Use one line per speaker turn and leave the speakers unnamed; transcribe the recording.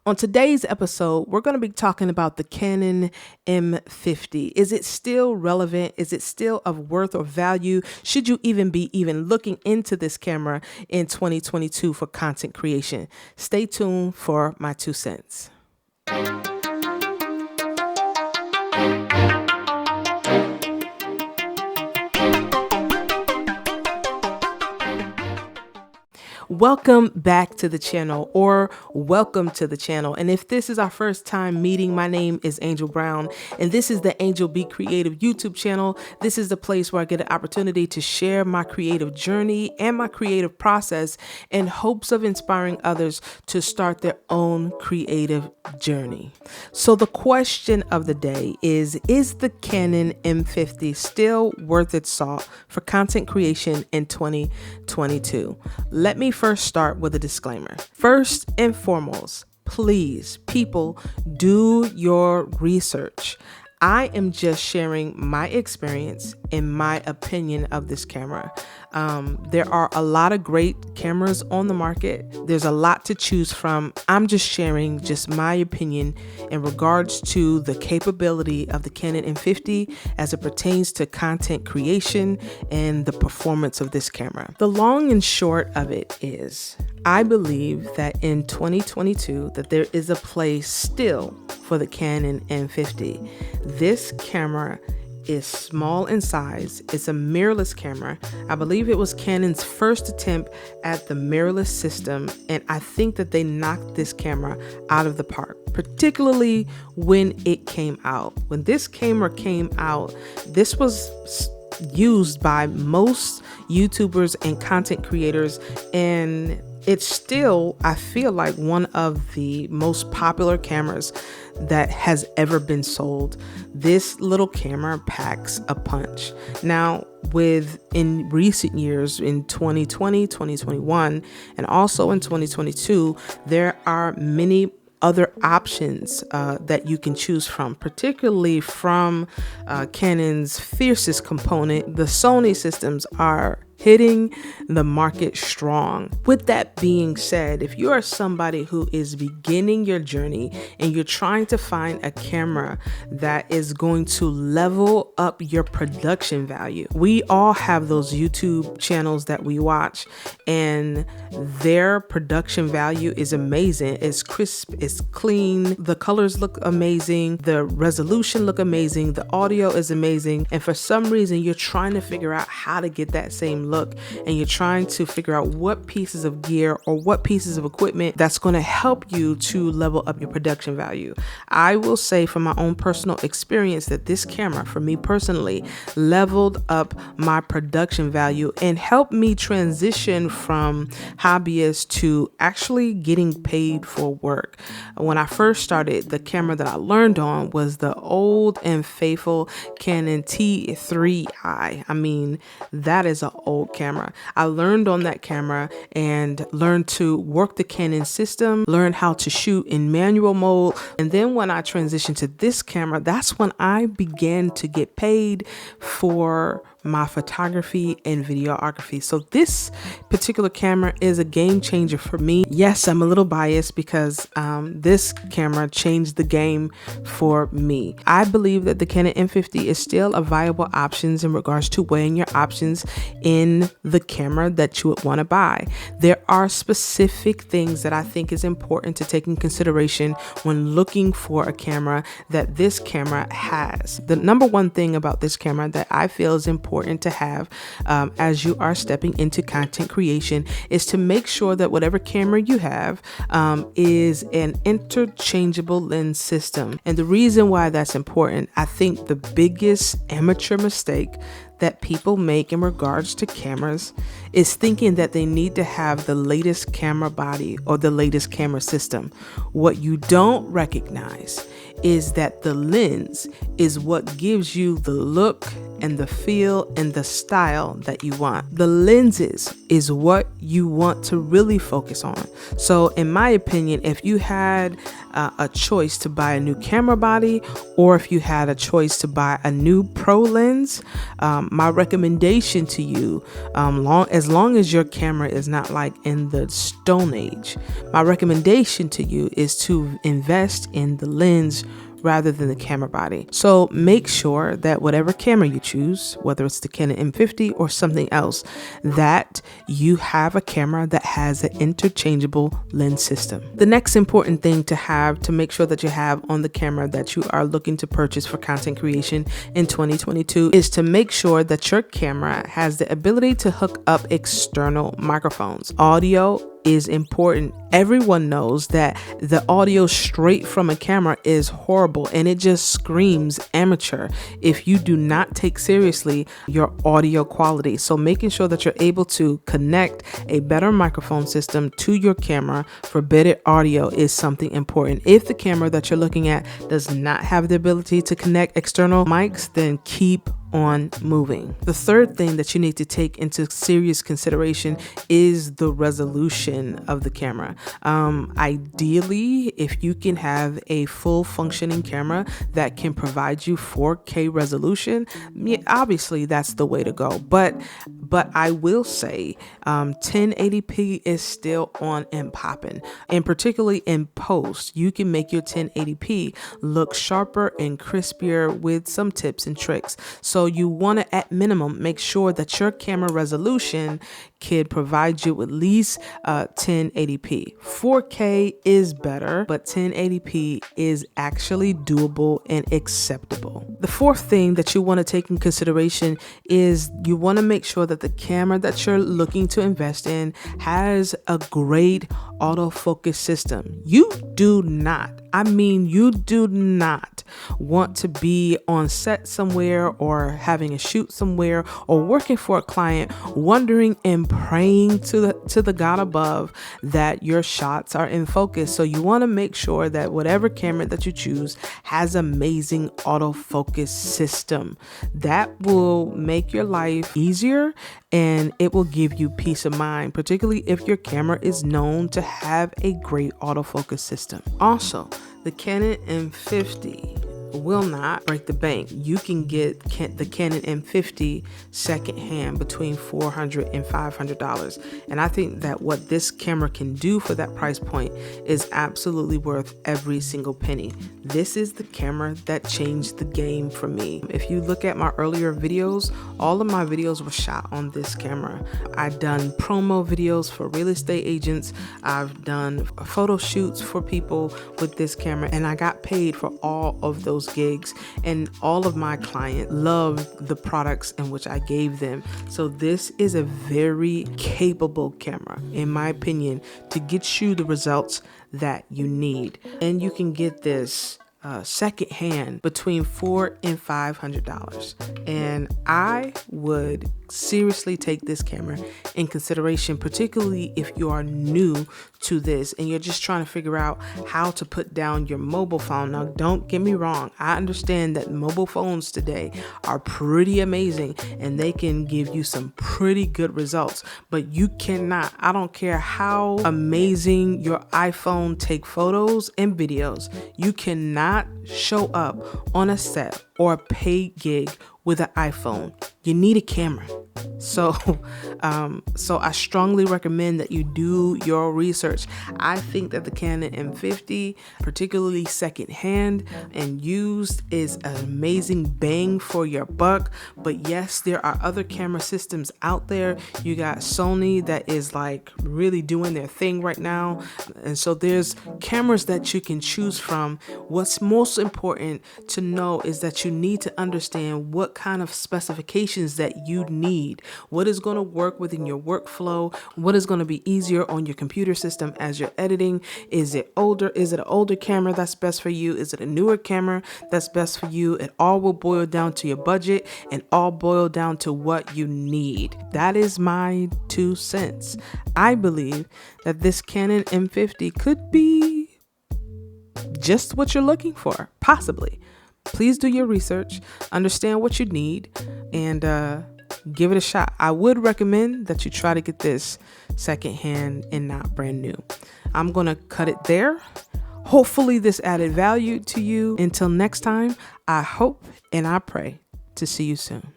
On today's episode, we're going to be talking about the Canon M50. Is it still relevant? Is it still of worth or value? Should you even be looking into this camera in 2022 for content creation? Stay tuned for my 2 cents. Welcome back to the channel, or welcome to the channel. And if this is our first time meeting, my name is Angel Brown, and this is the Angel Be Creative YouTube channel. This is the place where I get an opportunity to share my creative journey and my creative process in hopes of inspiring others to start their own creative journey. So the question of the day is the Canon M50 still worth its salt for content creation in 2022? Let me first start with a disclaimer. First and foremost, please, people, do your research. I am just sharing my experience and my opinion of this camera. There are a lot of great cameras on the market. There's a lot to choose from. I'm just sharing just my opinion in regards to the capability of the Canon M50 as it pertains to content creation and the performance of this camera. The long and short of it is, I believe that in 2022 that there is a place still for the Canon M50. This camera is small in size. It's a mirrorless camera. I believe it was Canon's first attempt at the mirrorless system, and I think that they knocked this camera out of the park, particularly when it came out. When this camera came out, this was used by most YouTubers and content creators, and it's still, I feel like, one of the most popular cameras that has ever been sold. This little camera packs a punch. Now, in recent years, in 2020, 2021, and also in 2022, there are many other options that you can choose from, particularly from Canon's fiercest component. The Sony systems are hitting the market strong. With that being said, if you are somebody who is beginning your journey and you're trying to find a camera that is going to level up your production value, we all have those YouTube channels that we watch, and their production value is amazing. It's crisp, it's clean, the colors look amazing, the resolution look amazing, the audio is amazing, and for some reason you're trying to figure out how to get that same look, and you're trying to figure out what pieces of gear or what pieces of equipment that's going to help you to level up your production value. I will say from my own personal experience that this camera, for me personally, leveled up my production value and helped me transition from hobbyist to actually getting paid for work. When I first started, the camera that I learned on was the old and faithful Canon T3i. I mean, that is an old camera. I learned on that camera and learned to work the Canon system, learned how to shoot in manual mode. And then when I transitioned to this camera, that's when I began to get paid for my photography and videography. So this particular camera is a game changer for me. Yes, I'm a little biased because this camera changed the game for me. I believe that the Canon M50 is still a viable option in regards to weighing your options in the camera that you would want to buy. There are specific things that I think is important to take in consideration when looking for a camera that this camera has. The number one thing about this camera that I feel is important to have as you are stepping into content creation is to make sure that whatever camera you have is an interchangeable lens system. And the reason why that's important, I think the biggest amateur mistake that people make in regards to cameras is thinking that they need to have the latest camera body or the latest camera system. What you don't recognize is that the lens is what gives you the look and the feel and the style that you want. The lenses is what you want to really focus on. So in my opinion, if you had a choice to buy a new camera body, or if you had a choice to buy a new pro lens, My recommendation to you, as long as your camera is not like in the Stone Age, my recommendation to you is to invest in the lens rather than the camera body. So make sure that whatever camera you choose, whether it's the Canon M50 or something else, that you have a camera that has an interchangeable lens system. The next important thing to have, to make sure that you have on the camera that you are looking to purchase for content creation in 2022, is to make sure that your camera has the ability to hook up external microphones. Audio is important. Everyone knows that the audio straight from a camera is horrible and it just screams amateur if you do not take seriously your audio quality. So making sure that you're able to connect a better microphone system to your camera for better audio is something important. If the camera that you're looking at does not have the ability to connect external mics, then keep on moving. The third thing that you need to take into serious consideration is the resolution of the camera. Ideally, if you can have a full functioning camera that can provide you 4K resolution, obviously that's the way to go. But I will say 1080p is still on and popping, and particularly in post, you can make your 1080p look sharper and crispier with some tips and tricks. So you want to, at minimum, make sure that your camera resolution can provide you at least 1080p. 4K is better, but 1080p is actually doable and acceptable. The fourth thing that you want to take in consideration is you want to make sure that the camera that you're looking to invest in has a great autofocus system. You do not want to be on set somewhere or having a shoot somewhere or working for a client wondering and praying to the God above that your shots are in focus. So you want to make sure that whatever camera that you choose has amazing autofocus system. That will make your life easier and it will give you peace of mind, particularly if your camera is known to have a great autofocus system. Also, the Canon M50 will not break the bank. You can get the Canon M50 secondhand between $400 and $500. And I think that what this camera can do for that price point is absolutely worth every single penny. This is the camera that changed the game for me. If you look at my earlier videos, all of my videos were shot on this camera. I've done promo videos for real estate agents. I've done photo shoots for people with this camera, and I got paid for all of those gigs, and all of my clients loved the products in which I gave them. So this is a very capable camera, in my opinion, to get you the results that you need. And you can get this secondhand between $400 and $500. And I would seriously take this camera in consideration, particularly if you are new to this and you're just trying to figure out how to put down your mobile phone. Now, don't get me wrong. I understand that mobile phones today are pretty amazing and they can give you some pretty good results, but you cannot, I don't care how amazing your iPhone take photos and videos, you cannot show up on a set or a paid gig with an iPhone. You need a camera. So I strongly recommend that you do your research. I think that the Canon M50, particularly secondhand and used, is an amazing bang for your buck. But yes, there are other camera systems out there. You got Sony that is like really doing their thing right now. And so there's cameras that you can choose from. What's most important to know is that you need to understand what kind of specifications that you need. What is going to work within your workflow? What is going to be easier on your computer system as you're editing? Is it older? Is it an older camera that's best for you? Is it a newer camera that's best for you? It all will boil down to your budget and all boil down to what you need. That is my 2 cents. I believe that this Canon M50 could be just what you're looking for, possibly. Please do your research, understand what you need, and give it a shot. I would recommend that you try to get this secondhand and not brand new. I'm going to cut it there. Hopefully this added value to you. Until next time, I hope and I pray to see you soon.